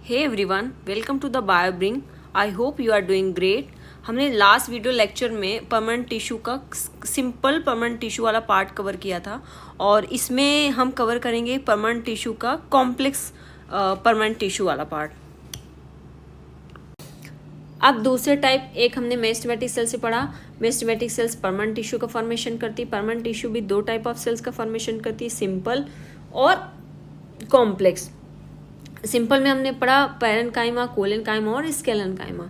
Hey everyone, welcome to the Biobring. I hope you are doing great. हमने last video lecture में permanent tissue का simple permanent tissue वाला part cover किया था और इसमें हम कवर करेंगे परमानेंट टिश्यू का कॉम्प्लेक्स परमानेंट टिश्यू वाला पार्ट। अब दूसरे टाइप, एक हमने मेरिस्टेमेटिक सेल से पढ़ा। मेरिस्टेमेटिक सेल्स परमानेंट टिश्यू का फॉर्मेशन करती है। परमानेंट टिश्यू भी दो टाइप ऑफ सेल्स का फॉर्मेशन करती है, सिंपल और कॉम्प्लेक्स। सिंपल में हमने पढ़ा पैरेन्काइमा, कोलेनकाइमा और स्केलेनकाइमा।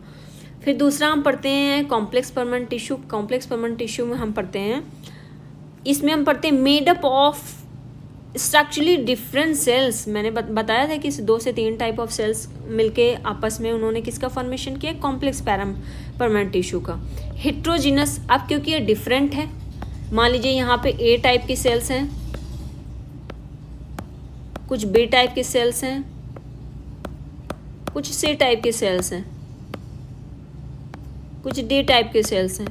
फिर दूसरा हम पढ़ते हैं complex permanent tissue. Complex permanent tissue में हम पढ़ते हैं, इसमें हम पढ़ते हैं made up of structurally different cells. मैंने बताया था कि इस 2 से 3 टाइप ऑफ सेल्स मिलके आपस में उन्होंने किसका फॉर्मेशन किया, कॉम्प्लेक्स परमानेंट टिश्यू का। हेट्रोजीनस, अब क्योंकि ये डिफरेंट है, मान लीजिए यहाँ पे ए टाइप की सेल्स हैं, कुछ बी टाइप की सेल्स हैं, कुछ सी टाइप के सेल्स हैं, कुछ डी टाइप के सेल्स हैं।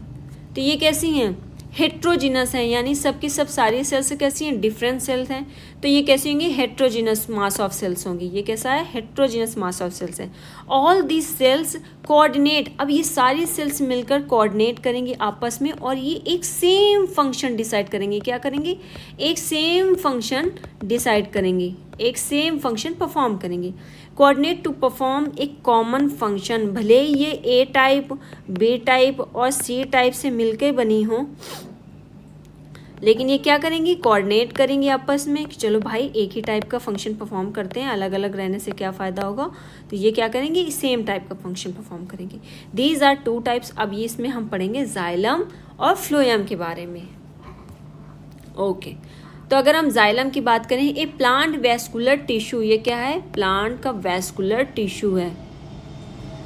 तो ये कैसी हैं, हेट्रोजीनस हैं, यानी सबकी सब सारी सेल्स कैसी हैं, डिफरेंट सेल्स हैं। तो ये कैसी होंगी, हेट्रोजीनस मास ऑफ सेल्स होंगी। ये कैसा है, हेट्रोजीनस मास ऑफ सेल्स है। ऑल दीज सेल्स कोऑर्डिनेट, अब ये सारी सेल्स मिलकर कोऑर्डिनेट करेंगी आपस में और ये एक सेम फंक्शन डिसाइड करेंगे। क्या करेंगे, एक सेम फंक्शन डिसाइड करेंगे, एक सेम फंक्शन परफॉर्म करेंगे। कोऑर्डिनेट टू परफॉर्म एक कॉमन फंक्शन, भले ये ए टाइप, बी टाइप और सी टाइप से मिलकर बनी हो, लेकिन ये क्या करेंगी, कोऑर्डिनेट करेंगी आपस में कि चलो भाई एक ही टाइप का फंक्शन परफॉर्म करते हैं, अलग अलग रहने से क्या फ़ायदा होगा। तो ये क्या करेंगे, सेम टाइप का फंक्शन परफॉर्म करेंगे। These are 2 types. अब ये इसमें हम पढ़ेंगे जाइलम और फ्लोएम के बारे में। ओके, तो अगर हम जाइलम की बात करें, ये प्लांट वेस्कुलर टिश्यू, ये क्या है, प्लांट का वेस्कुलर टिश्यू है।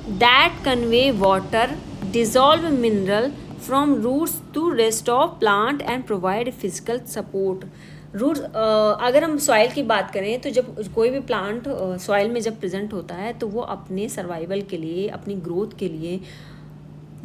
That convey water, dissolve mineral from roots to rest of plant and provide physical support. Roots, अगर हम सॉइल की बात करें तो जब कोई भी प्लांट सॉइल में जब प्रेजेंट होता है तो वो अपने सर्वाइवल के लिए, अपनी ग्रोथ के लिए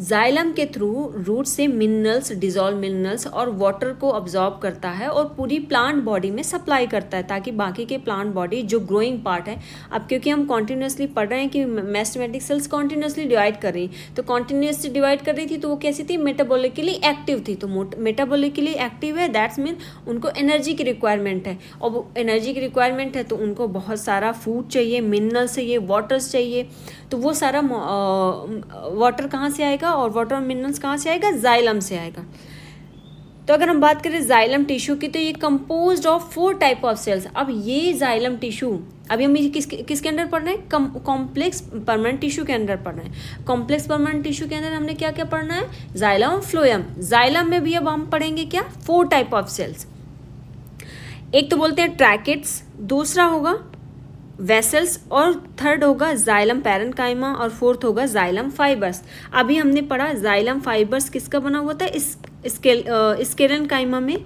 जाइलम के थ्रू रूट से मिनरल्स, डिजॉल्व मिनरल्स और वाटर को अब्जॉर्ब करता है और पूरी प्लांट बॉडी में सप्लाई करता है, ताकि बाकी के प्लांट बॉडी जो ग्रोइंग पार्ट है, अब क्योंकि हम कॉन्टिन्यूसली पढ़ रहे हैं कि मेरिस्टेमेटिक सेल्स कॉन्टिन्यूसली डिवाइड कर रही, तो कॉन्टिन्यूसली डिवाइड कर रही थी तो वो कैसी थी, मेटाबॉलिकली एक्टिव थी। तो मेटाबॉलिकली एक्टिव है, दैट्स मीन उनको एनर्जी की रिक्वायरमेंट है, और वो एनर्जी की रिक्वायरमेंट है तो उनको बहुत सारा फूड चाहिए, मिनरल्स चाहिए, वाटर्स चाहिए। तो वो सारा वाटर कहाँ से आएगा और वाटर और मिनरल्स कहाँ से आएगा, जाइलम से आएगा। तो अगर हम बात करें जाइलम टिश्यू की, तो ये composed of 4 type of cells. अब ये जाइलम टिश्यू, अभी हम किसके अंडर पढ़ रहे हैं, कॉम्प्लेक्स परमानेंट टिश्यू के अंदर पढ़ रहे हैं। कॉम्प्लेक्स परमानेंट टिश्यू के अंदर हमने क्या क्या पढ़ना है, जाइलम और फ्लोएम। जाइलम में भी अब हम पढ़ेंगे क्या, 4 टाइप ऑफ सेल्स। एक तो बोलते हैं ट्रैकेट्स, दूसरा होगा वेसल्स और थर्ड होगा जाइलम पैरेन्काइमा और फोर्थ होगा जाइलम फाइबर्स। अभी हमने पढ़ा जाइलम फाइबर्स किसका बना हुआ था, स्केलेनकाइमा में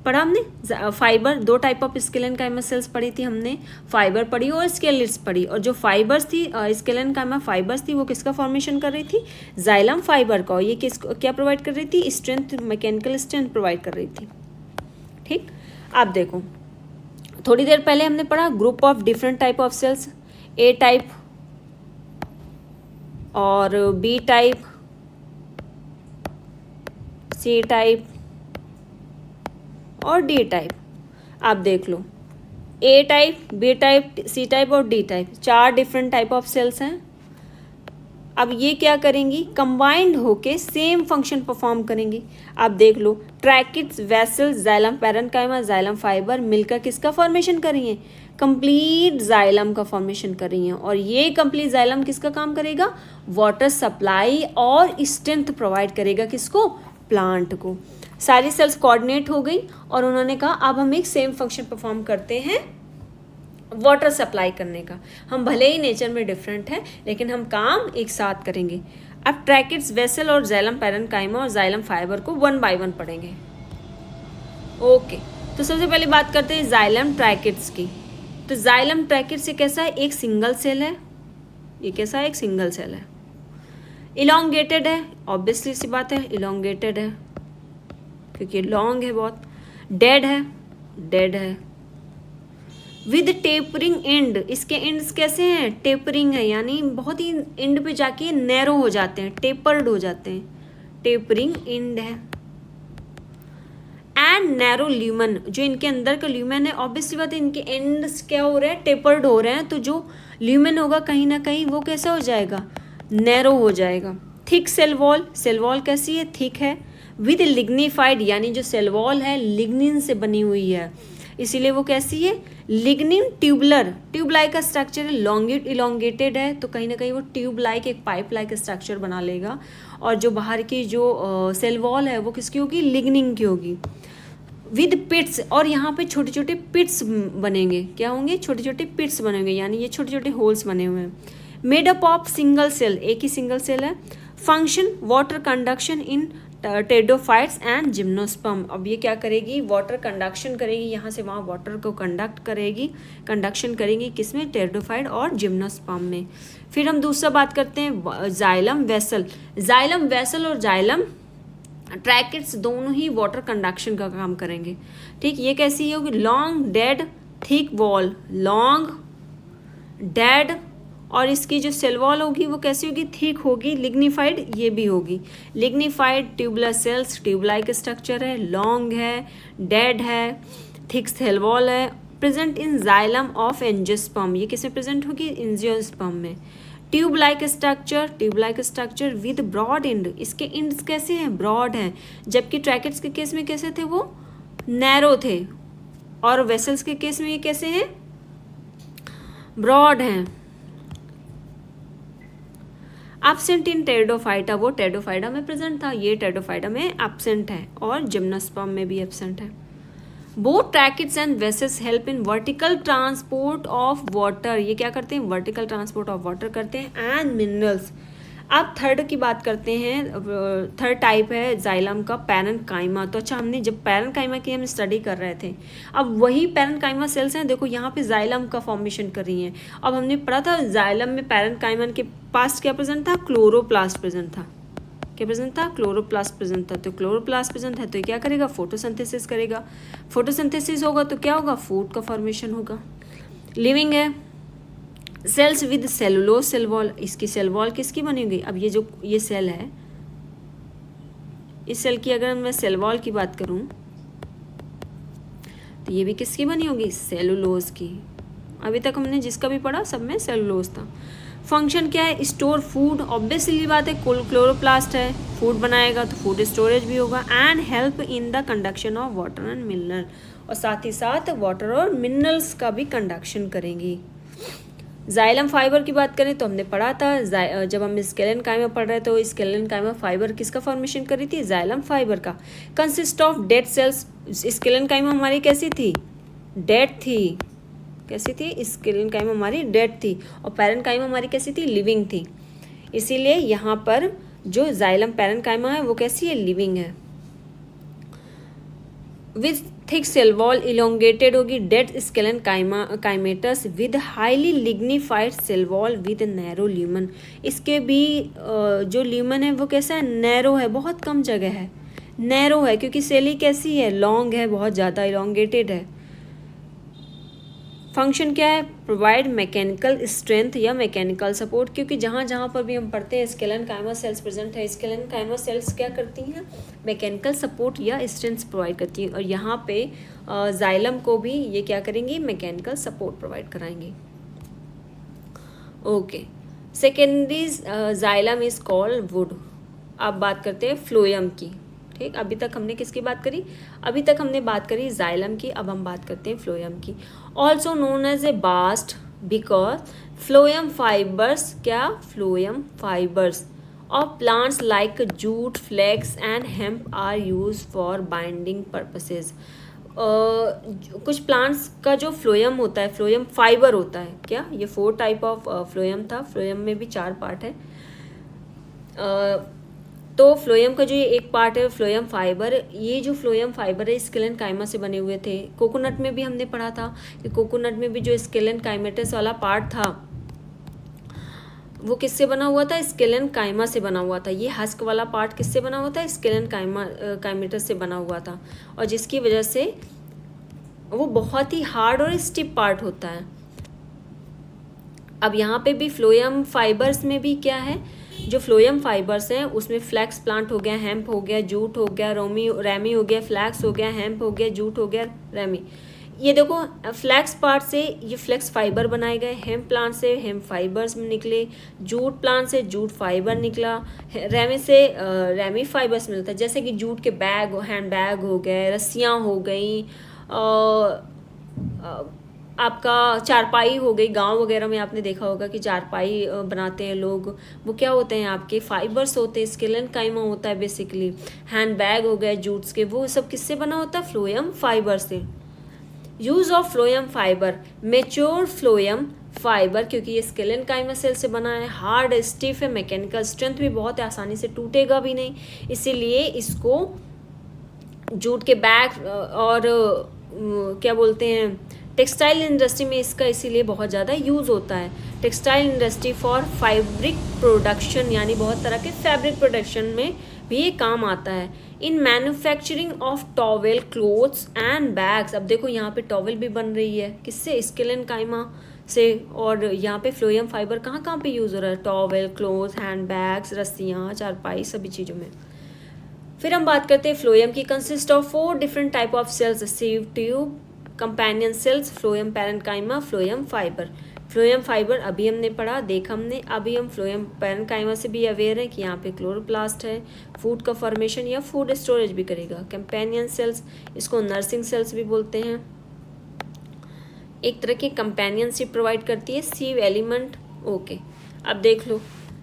पढ़ा हमने। फाइबर, 2 टाइप ऑफ स्केलेनकाइमा सेल्स पढ़ी थी हमने, फाइबर पढ़ी और स्केलेट्स पढ़ी। और जो फाइबर्स थी, स्केलेनकाइमा फाइबर्स थी, वो किसका फॉर्मेशन कर रही थी, जाइलम फाइबर का। और ये क्या प्रोवाइड कर रही थी, स्ट्रेंथ, मैकेनिकल स्ट्रेंथ प्रोवाइड कर रही थी। ठीक, आप देखो, थोड़ी देर पहले हमने पढ़ा group of different type of cells, A type और बी टाइप, सी टाइप और डी टाइप। आप देख लो, A type, B type, C type और D type, 4 different type of cells हैं। अब ये क्या करेंगी, कंबाइंड होके सेम फंक्शन परफॉर्म करेंगी। आप देख लो, tracheids, vessels, xylem parenchyma, xylem fiber मिलकर किसका फॉर्मेशन कर रही हैं, कंप्लीट जाइलम का फॉर्मेशन कर रही हैं। और ये कंप्लीट जाइलम किसका काम करेगा, वाटर सप्लाई और स्ट्रेंथ प्रोवाइड करेगा, किसको, प्लांट को। सारी सेल्स कोऑर्डिनेट हो गई और उन्होंने कहा अब हम एक सेम फंक्शन परफॉर्म करते हैं वाटर सप्लाई करने का। हम भले ही नेचर में डिफरेंट हैं, लेकिन हम काम एक साथ करेंगे। अब ट्रैकिट्स, वेसल और जाइलम पैरेन्काइमा और जाइलम फाइबर को 1 बाय 1 पढ़ेंगे। ओके, तो सबसे पहले बात करते हैं जाइलम ट्रैकिट्स की। तो जाइलम ट्रैकिट्स ये कैसा है, एक सिंगल सेल है। ये कैसा है, एक सिंगल सेल है। इलोंगेटेड है, ऑब्वियसली सी बात है, इलोंगेटेड है क्योंकि लॉन्ग है बहुत। डेड है, डेड है। विद टेपरिंग एंड, इसके एंड्स कैसे हैं, टेपरिंग है, यानी बहुत ही एंड पे जाके नैरो हो जाते हैं, टेपर्ड हो जाते हैं, टेपरिंग एंड है। एंड नैरो ल्यूमन, जो इनके अंदर का ल्यूमन है, ऑब्वियसली बात है इनके एंड्स क्या हो रहे हैं, टेपर्ड हो रहे हैं, तो जो ल्यूमन होगा कहीं ना कहीं वो कैसा हो जाएगा, नैरो हो जाएगा। Thick cell wall, cell wall कैसी है, थिक है। विद लिग्निफाइड, यानी जो सेल वॉल है लिग्निन से बनी हुई है, इसीलिए वो कैसी है, लिग्निन ट्यूबलर, ट्यूब लाइक का स्ट्रक्चर है, लॉन्गिट इलोंगेटेड है, तो कहीं ना कहीं वो ट्यूब लाइक एक पाइप लाइक स्ट्रक्चर बना लेगा। और जो बाहर की जो सेल वॉल है वो किसकी होगी, लिग्निन की होगी। विद पिट्स, और यहाँ पे छोटे छोटे पिट्स बनेंगे, क्या होंगे, छोटे छोटे पिट्स बनेंगे, यानी ये छोटे छोटे होल्स बने हुए हैं। Made up of single cell, एक ही सिंगल सेल है। Function water conduction in pteridophytes and gymnosperm, अब ये क्या करेगी, वाटर कंडक्शन करेगी, यहाँ से वहाँ वाटर को कंडक्ट करेगी, कंडक्शन करेगी किसमें, टेरिडोफाइट और जिम्नोस्पर्म में। फिर हम दूसरा बात करते हैं जाइलम वेसल, जाइलम वेसल और जाइलम ट्रैकेट्स दोनों ही वाटर कंडक्शन का काम करेंगे। ठीक, ये कैसी होगी, long dead thick wall, long dead, और इसकी जो सेल वॉल होगी वो कैसी होगी, थिक होगी, लिग्निफाइड ये भी होगी, lignified tubular cells, tube like structure है, लॉन्ग है, डेड है, थिक सेल वॉल है, present in xylem of angiosperm, ये किसमें प्रेजेंट होगी, एंजियोस्पर्म में। Tube like structure, tube like structure with broad end, इसके एंड्स कैसे हैं, ब्रॉड हैं, जबकि ट्रैकेट्स के केस में कैसे थे, वो नैरो थे, और वेसल्स के केस में ये कैसे हैं, ब्रॉड हैं। एब्सेंट इन टेरिडोफाइटा, वो टेरिडोफाइटा में प्रेजेंट था, ये टेरिडोफाइटा में एब्सेंट है, और जिम्नोस्पर्म में भी एब्सेंट है। Both tracheids and vessels help in vertical transport of water, ये क्या करते हैं, वर्टिकल ट्रांसपोर्ट ऑफ वाटर करते हैं, एंड मिनरल्स। अब थर्ड की बात करते हैं, थर्ड टाइप है जाइलम का पैरेन्काइमा। तो अच्छा, हमने जब पैरेन्काइमा की हम स्टडी कर रहे थे, अब वही पैरेन्काइमा सेल्स हैं, देखो यहाँ पे जाइलम का फॉर्मेशन कर रही हैं। अब हमने पढ़ा था जाइलम में पैरेन्काइमा के पास क्या प्रेजेंट था, क्लोरोप्लास्ट प्रेजेंट था, क्या प्रेजेंट था, क्लोरोप्लास्ट प्रेजेंट था। तो क्लोरोप्लास्ट प्रेजेंट है तो क्या करेगा, फोटोसिंथेसिस करेगा, फोटोसिंथेसिस होगा तो क्या होगा, फूड का फॉर्मेशन होगा। लिविंग है, cells with cellulose cell wall, इसकी सेल वॉल किसकी बनी होगी, अब ये जो ये सेल है, इस सेल की अगर मैं सेल वॉल की बात करूं तो ये भी किसकी बनी होगी, सेलुलोज की। अभी तक हमने जिसका भी पढ़ा सब में सेलुलोज था। फंक्शन क्या है, स्टोर फूड, ऑब्वियसली बात है, क्लोरोप्लास्ट है, फूड बनाएगा तो फूड स्टोरेज भी होगा। And help in the conduction of water and mineral, और साथ ही साथ वाटर और मिनरल्स का भी कंडक्शन करेंगी। जाइलम फाइबर की बात करें तो हमने पढ़ा था, जब हम स्केलेनकाइमा पढ़ रहे थे तो स्केलेनकाइमा फाइबर किसका फॉर्मेशन करी थी, जाइलम फाइबर का। कंसिस्ट ऑफ डेड सेल्स, स्केलेनकाइमा हमारी कैसी थी, डेड थी, कैसी थी, स्केलेनकाइमा हमारी डेड थी, और पैरेन्काइमा हमारी कैसी थी, लिविंग थी। इसीलिए यहाँ पर जो जाइलम पैरेन्काइमा है वो कैसी है, लिविंग है। With thick cell wall elongated होगी, dead sclerenchymatous with highly lignified cell wall with narrow lumen, इसके भी जो ल्यूमन है वो कैसा है, नैरो है, बहुत कम जगह है, नैरो है, क्योंकि सेल ही कैसी है, लॉन्ग है, बहुत ज़्यादा इलोंगेटेड है। फंक्शन क्या है, प्रोवाइड मैकेनिकल स्ट्रेंथ या मैकेनिकल सपोर्ट, क्योंकि जहाँ जहाँ पर भी हम पढ़ते हैं स्केलेनकाइमा सेल्स प्रेजेंट है, स्केलेनकाइमा सेल्स क्या करती हैं, मैकेनिकल सपोर्ट या स्ट्रेंथ प्रोवाइड करती हैं, और यहाँ पे जाइलम को भी ये क्या करेंगी, मैकेनिकल सपोर्ट प्रोवाइड कराएंगी। Okay, secondary xylem is called wood. अब बात करते हैं फ्लोएम की। ठीक, अभी तक हमने किसकी बात करी, अभी तक हमने बात करी जाइलम की, अब हम बात करते हैं फ्लोएम की। Also known as a bast because phloem fibers, क्या, phloem fibers of plants like jute, flax and hemp are use for binding purposes. कुछ प्लांट्स का जो फ्लोएम होता है, फ्लोएम फाइबर होता है, क्या, ये 4 टाइप ऑफ फ्लोएम था, फ्लोएम में भी 4 पार्ट है। तो फ्लोएम का जो ये एक पार्ट है फ्लोएम फाइबर, ये जो फ्लोएम फाइबर है स्केलेनकाइमा से बने हुए थे। कोकोनट में भी हमने पढ़ा था कि कोकोनट में भी जो स्केलेनकाइमेटस वाला पार्ट था वो किससे बना हुआ था, स्केलेनकाइमा से बना हुआ था। ये हस्क वाला पार्ट किससे बना हुआ था, स्केलेनकाइमेटस से बना हुआ था, और जिसकी वजह से वो बहुत ही हार्ड और स्टिफ पार्ट होता है। अब यहाँ पे भी फ्लोएम फाइबर्स में भी क्या है, जो फ्लोएम फाइबर्स हैं उसमें फ्लैक्स प्लांट हो गया, हेम्प हो गया, जूट हो गया, रैमी हो गया, फ्लैक्स हो गया, हेम्प हो गया, जूट हो गया, रैमी। ये देखो फ्लैक्स पार्ट से ये फ्लैक्स फाइबर बनाए गए, हेम्प प्लांट से हेम्प फाइबर्स निकले, जूट प्लांट से जूट फाइबर निकला, रैमी से रैमी फाइबर्स मिलता है। जैसे कि जूट के बैग, हैंड बैग हो गए, रस्सियाँ हो गई, आपका चारपाई हो गई। गांव वगैरह में आपने देखा होगा कि चारपाई बनाते हैं लोग, वो क्या होते हैं, आपके फाइबर्स होते हैं, स्केलन काइमा होता है बेसिकली। हैंड बैग हो गए जूट्स के, वो सब किससे बना होता है, फ्लोएम फाइबर से। Use of phloem fibre, mature phloem fibre, क्योंकि ये स्केलन काइमा सेल से बना है, हार्ड स्टिफ है, मैकेनिकल स्ट्रेंथ भी बहुत आसानी से टूटेगा भी नहीं, इसीलिए इसको जूट के बैग और क्या बोलते हैं, टेक्सटाइल इंडस्ट्री में इसका इसीलिए बहुत ज़्यादा यूज़ होता है। Textile industry for fabric production, यानी बहुत तरह के फैब्रिक प्रोडक्शन में भी ये काम आता है। In manufacturing of towel, clothes and bags, अब देखो यहाँ पे टॉवेल भी बन रही है किससे, स्केलन काइमा से। और यहाँ पे फ्लोएम फाइबर कहाँ कहाँ पे यूज़ हो रहा है, टॉवेल, क्लोथ्स, हैंड बैग्स, रस्सियाँ, चारपाई, सभी चीज़ों में। फिर हम बात करते हैं फ्लोएम की। Consist of 4 different type of cells, sieve tube, companion cells, phloem parenchyma, phloem fibre. Phloem fibre अभी हमने पढ़ा, देखा हमने। अभी हम फ्लोएम पैरेन्काइमा से भी अवेयर हैं कि यहाँ पे क्लोरोप्लास्ट है, फूड का फॉर्मेशन या फूड स्टोरेज भी करेगा। कंपेनियन सेल्स, इसको नर्सिंग सेल्स भी बोलते हैं, एक तरह की कंपेनियनशिप प्रोवाइड करती है, सीव एलिमेंट। ओके, अब देख लो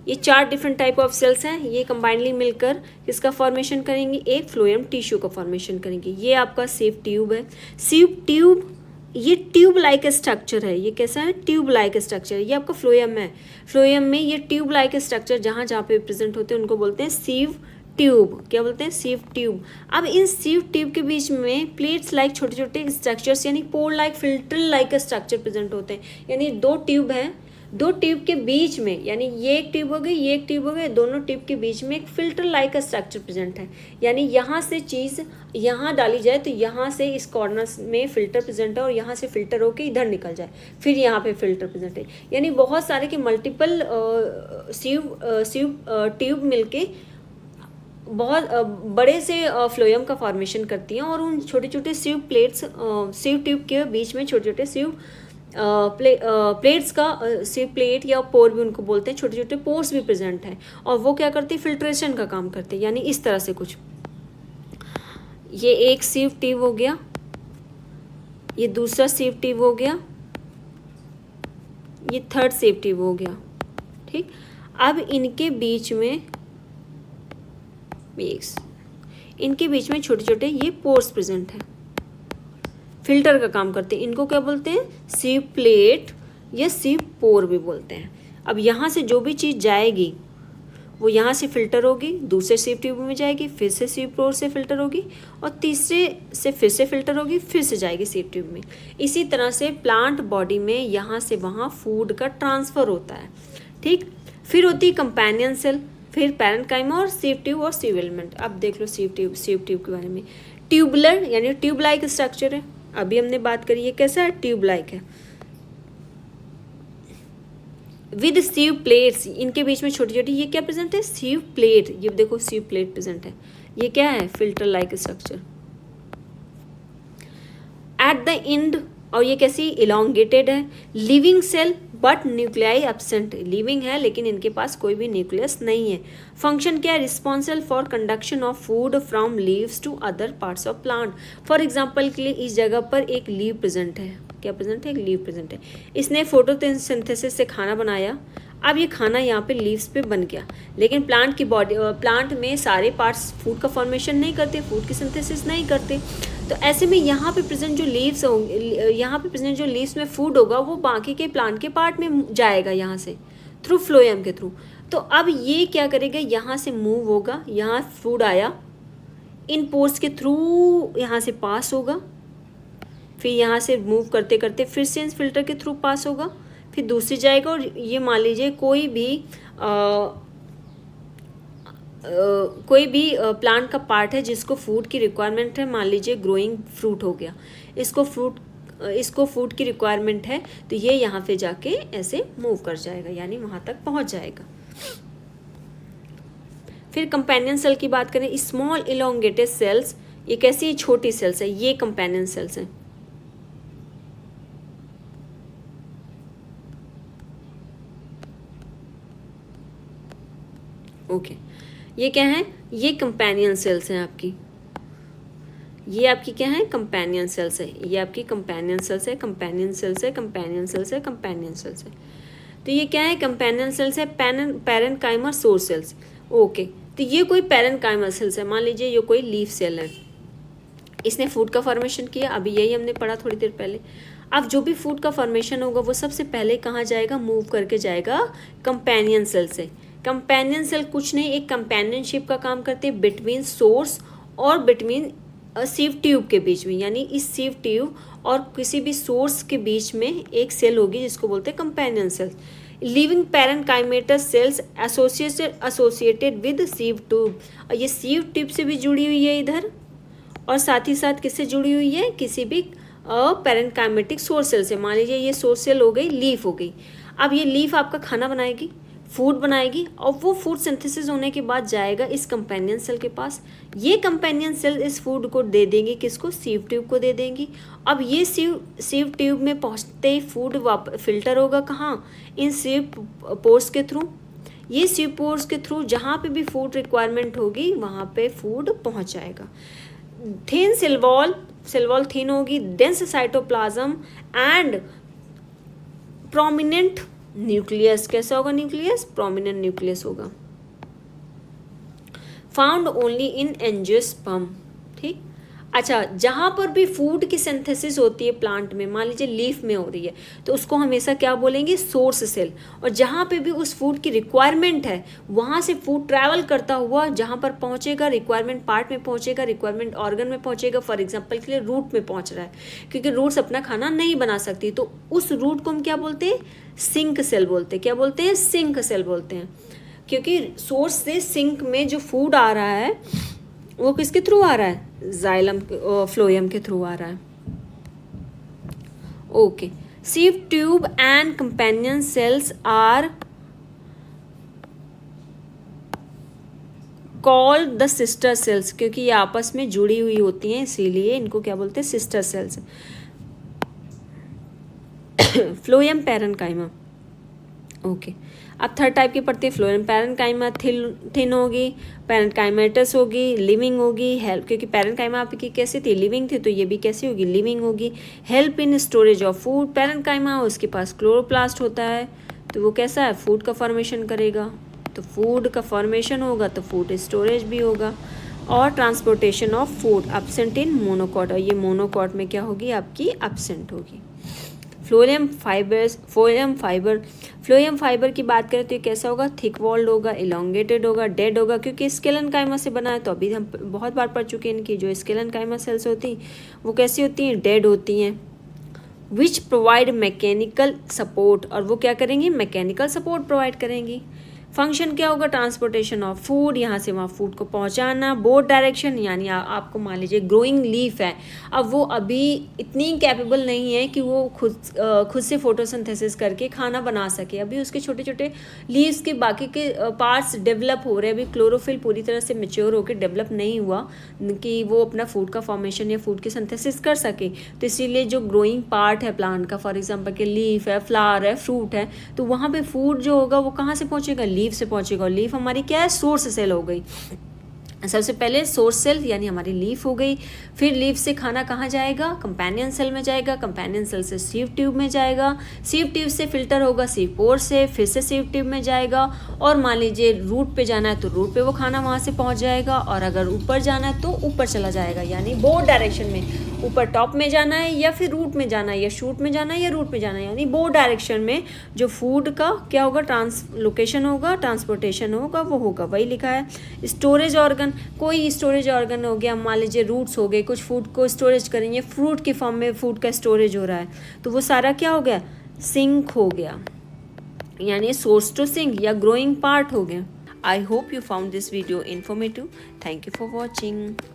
ये 4 डिफरेंट टाइप ऑफ सेल्स हैं, ये कंबाइनली मिलकर किसका फॉर्मेशन करेंगी, एक फ्लोएम टिश्यू का फॉर्मेशन करेंगे। ये आपका सीव ट्यूब है। सीव ट्यूब ये ट्यूब लाइक स्ट्रक्चर है, ये कैसा है, ट्यूब लाइक स्ट्रक्चर। ये आपका फ्लोएम है, फ्लोएम में ये ट्यूब लाइक स्ट्रक्चर जहाँ जहाँ पे प्रेजेंट होते हैं उनको बोलते हैं सीव ट्यूब। क्या बोलते हैं, सीव ट्यूब। अब इन सीव ट्यूब के बीच में प्लेट्स लाइक छोटे छोटे स्ट्रक्चर्स यानी pore like, filter like structure present होते हैं। यानी 2 ट्यूब हैं, 2 ट्यूब के बीच में, यानी ये एक ट्यूब हो गई, ये एक ट्यूब हो गई, दोनों ट्यूब के बीच में एक फिल्टर लाइक स्ट्रक्चर प्रेजेंट है। यानी यहाँ से चीज़ यहाँ डाली जाए तो यहाँ से इस कॉर्नर में फिल्टर प्रेजेंट है और यहाँ से फिल्टर होके इधर निकल जाए, फिर यहाँ पे फिल्टर प्रेजेंट है। यानी बहुत सारे के मल्टीपल सीव ट्यूब मिलके बहुत बड़े से फ्लोएम का फॉर्मेशन करती हैं। और उन छोटे छोटे सीव प्लेट्स, सीव ट्यूब के बीच में छोटे छोटे सीव प्लेट्स का, सीव प्लेट या पोर भी उनको बोलते हैं, छोटे छोटे पोर्स भी प्रेजेंट हैं। और वो क्या करते हैं, फिल्ट्रेशन का काम करते हैं। यानी इस तरह से कुछ, ये एक सीव ट्यूब हो गया, ये दूसरा सीव ट्यूब हो गया, ये थर्ड सीव ट्यूब हो गया। ठीक, अब इनके बीच में छोटे छोटे ये पोर्स प्रेजेंट हैं, फिल्टर का काम करते हैं। इनको क्या बोलते हैं, सीव प्लेट या सीव पोर भी बोलते हैं। अब यहाँ से जो भी चीज़ जाएगी वो यहाँ से फिल्टर होगी, दूसरे सीव ट्यूब में जाएगी, फिर से सीव पोर से फिल्टर होगी, और तीसरे से फिर से फिल्टर होगी, फिर से जाएगी सीव ट्यूब में। इसी तरह से प्लांट बॉडी में यहाँ से वहाँ फूड का ट्रांसफ़र होता है। ठीक, फिर होती है कंपेनियन सेल, फिर पैरेन्काइमा और सीव ट्यूब और सीव एलिमेंट। अब देख लो सीव ट्यूब के बारे में। ट्यूबुलर यानी ट्यूब लाइक स्ट्रक्चर है, अभी हमने बात करी है कैसा है, ट्यूब लाइक है। विद सीव प्लेट्स, इनके बीच में छोटी छोटी ये क्या प्रेजेंट है, सीव प्लेट। ये देखो सीव प्लेट प्रेजेंट है, ये क्या है, filter like structure. At the end, और ये कैसी, इलोंगेटेड है। Living cell but nuclei absent, living है लेकिन इनके पास कोई भी न्यूक्लियस नहीं है। फंक्शन क्या है, responsible for conduction of food from leaves to other parts of plant. For example के लिए इस जगह पर एक लीव प्रेजेंट है, क्या प्रेजेंट है, एक लीव प्रेजेंट है। इसने फोटोसिंथेसिस से खाना बनाया, अब ये खाना यहाँ पे लीव्स पे बन गया, लेकिन प्लांट की बॉडी, प्लांट में सारे पार्ट्स फूड का फॉर्मेशन नहीं करते, फूड की सिंथेसिस नहीं करते। तो ऐसे में यहाँ पे प्रेजेंट जो लीव्स होंगे, यहाँ पे प्रेजेंट जो लीव्स में फूड होगा वो बाकी के प्लांट के पार्ट में जाएगा, यहाँ से थ्रू फ्लोएम के थ्रू। तो अब ये क्या करेगा, यहाँ से मूव होगा, यहाँ फूड आया, इन पोर्स के थ्रू यहाँ से पास होगा, फिर यहाँ से मूव करते करते फिर से इस फिल्टर के थ्रू पास होगा, फिर दूसरी जाएगा। और ये मान लीजिए कोई भी प्लांट का पार्ट है जिसको फूड की रिक्वायरमेंट है, मान लीजिए ग्रोइंग फ्रूट हो गया, इसको फूड की रिक्वायरमेंट है, तो ये यहाँ पे जाके ऐसे मूव कर जाएगा, यानी वहाँ तक पहुँच जाएगा। फिर कंपेनियन सेल की बात करें, स्मॉल इलोंगेटेड सेल्स, ये कैसी छोटी सेल्स है, ये कंपेनियन सेल्स हैं। ओके, ये क्या है, ये कंपेनियन सेल्स हैं आपकी, ये आपकी क्या है, कंपेनियन सेल्स है, ये आपकी कंपेनियन सेल्स है, कंपेनियन सेल्स है, कंपेनियन सेल्स है, कंपेनियन सेल्स है। तो ये क्या है, कंपेनियन सेल्स है, पैरेन्काइमर सोर्स सेल्स। ओके, तो ये कोई पैरेन्काइमर सेल्स है, मान लीजिए ये कोई लीफ सेल है, इसने फूड का फॉर्मेशन किया, अभी यही हमने पढ़ा थोड़ी देर पहले। अब जो भी फूड का फॉर्मेशन होगा वो सबसे पहले कहाँ जाएगा, मूव करके जाएगा कंपेनियन सेल से। कंपेनियन सेल कुछ नहीं, एक कंपेनियनशिप का काम करते हैं बिटवीन सोर्स और बिटवीन सीव ट्यूब के बीच में, यानी इस सीव ट्यूब और किसी भी सोर्स के बीच में एक सेल होगी जिसको बोलते हैं companion cell. Living parenchymatous cells associated with sieve tube, और ये सीव ट्यूब से भी जुड़ी हुई है इधर, और साथ ही साथ किससे जुड़ी हुई है, किसी भी पैरेन्काइमेटिक सोर्स सेल से। मान लीजिए ये सोर्स सेल हो गई, लीफ हो गई। अब ये लीफ आपका खाना बनाएगी, फूड बनाएगी, और वो फूड सिंथेसिस होने के बाद जाएगा इस कंपेनियन सेल के पास। ये कंपेनियन सेल इस फूड को दे देंगे किसको, सीव ट्यूब को दे देंगी। अब ये सीव ट्यूब में पहुंचते ही फूड फिल्टर होगा कहाँ, इन सीव पोर्स के थ्रू। ये सीव पोर्स के थ्रू जहाँ पे भी फूड रिक्वायरमेंट होगी वहाँ पे फूड पहुँच जाएगा। थिन सेल वॉल थिन होगी, dense cytoplasm and prominent nucleus. कैसा होगा न्यूक्लियस, प्रोमिनेंट न्यूक्लियस होगा। फाउंड ओनली इन एंजियोस्पर्म, ठीक। अच्छा, जहाँ पर भी फूड की सिंथेसिस होती है प्लांट में, मान लीजिए लीफ में हो रही है, तो उसको हमेशा क्या बोलेंगे, सोर्स सेल। और जहाँ पे भी उस फूड की रिक्वायरमेंट है वहाँ से फूड ट्रैवल करता हुआ जहाँ पर पहुँचेगा, रिक्वायरमेंट पार्ट में पहुँचेगा, रिक्वायरमेंट ऑर्गन में पहुँचेगा। फॉर एग्जाम्पल के लिए रूट में पहुँच रहा है, क्योंकि रूट्स अपना खाना नहीं बना सकती, तो उस रूट को हम क्या बोलते हैं, सिंक सेल बोलते हैं। क्या बोलते हैं, सिंक सेल बोलते हैं, क्योंकि सोर्स से सिंक में जो फूड आ रहा है वो किसके थ्रू आ रहा है, जाइलम फ्लोएम के थ्रू आ रहा है। Okay, sieve tube and companion cells are called the sister cells, क्योंकि ये आपस में जुड़ी हुई होती हैं, इसीलिए इनको क्या बोलते हैं, sister cells. Phloem parenchyma. Okay, अब थर्ड टाइप की पढ़ते हैं, फ्लोएम पैरेन्काइमा। थिन होगी, पैरेन्काइमेटस होगी, लिविंग होगी, हेल्प, क्योंकि पैरेन्काइमा आपकी कैसी थी, लिविंग थी, तो ये भी कैसी होगी, लिविंग होगी। Help in storage of food, parenchyma उसके पास क्लोरोप्लास्ट होता है, तो वो कैसा है, फूड का फॉर्मेशन करेगा। तो फूड का फॉर्मेशन होगा तो फूड स्टोरेज भी होगा। और transportation of food absent in monocot, और ये मोनोकॉट में क्या होगी, आपकी एब्सेंट होगी। फ्लोएम फाइबर की बात करें तो ये कैसा होगा, थिक वॉल्ड होगा, इलोंगेटेड होगा, डेड होगा, क्योंकि स्केलेनकाइमा से बना है। तो अभी हम बहुत बार पढ़ चुके हैं इनकी जो स्केलेनकाइमा सेल्स होती हैं वो कैसी होती हैं, डेड होती हैं। विच प्रोवाइड मैकेनिकल सपोर्ट, और वो क्या करेंगी, मैकेनिकल सपोर्ट प्रोवाइड करेंगी। फंक्शन क्या होगा, ट्रांसपोर्टेशन ऑफ फूड, यहाँ से वहाँ फूड को पहुँचाना। बोथ डायरेक्शन, यानी आपको मान लीजिए ग्रोइंग लीफ है, अब वो अभी इतनी कैपेबल नहीं है कि वो खुद से फोटोसिंथेसिस करके खाना बना सके। अभी उसके छोटे छोटे लीव्स के बाकी के पार्ट्स डेवलप हो रहे हैं, अभी क्लोरोफिल पूरी तरह से मेच्योर होकर डेवलप नहीं हुआ कि वो अपना फूड का फॉर्मेशन या फूड की सिंथेसिस कर सके। तो इसीलिए जो ग्रोइंग पार्ट है प्लांट का, फॉर एग्जाम्पल कि लीफ है, फ्लावर है, फ्रूट है, तो वहाँ पे फूड जो होगा वो कहाँ से पहुँचेगा, लीफ से पहुंचेगा। और लीफ हमारी क्या है, सोर्स सेल हो गई। सबसे पहले सोर्स सेल यानी हमारी लीफ हो गई, फिर लीफ से खाना कहाँ जाएगा, कंपेनियन सेल में जाएगा, कंपेनियन सेल से सीव ट्यूब में जाएगा, सीव ट्यूब से फिल्टर होगा सीव पोर से, फिर से सीव ट्यूब में जाएगा। और मान लीजिए रूट पे जाना है तो रूट पे वो खाना वहाँ से पहुँच जाएगा, और अगर ऊपर जाना है तो ऊपर चला जाएगा, यानी बोथ डायरेक्शन में, ऊपर टॉप में जाना है या फिर रूट में जाना है, या शूट में जाना है या रूट में जाना है, यानी बोथ डायरेक्शन में जो फूड का क्या होगा, ट्रांसलोकेशन होगा, ट्रांसपोर्टेशन होगा, वो होगा, वही लिखा है। स्टोरेज ऑर्गन, कोई स्टोरेज ऑर्गन हो गया, मान लीजिए रूट्स हो गए, कुछ फूड को स्टोरेज करेंगे, फ्रूट के फॉर्म में फूड का स्टोरेज हो रहा है, तो वो सारा क्या हो गया, सिंक हो गया, यानी सोर्स टू सिंक या ग्रोइंग पार्ट हो गया। आई hope you found this video informative. Thank you for watching.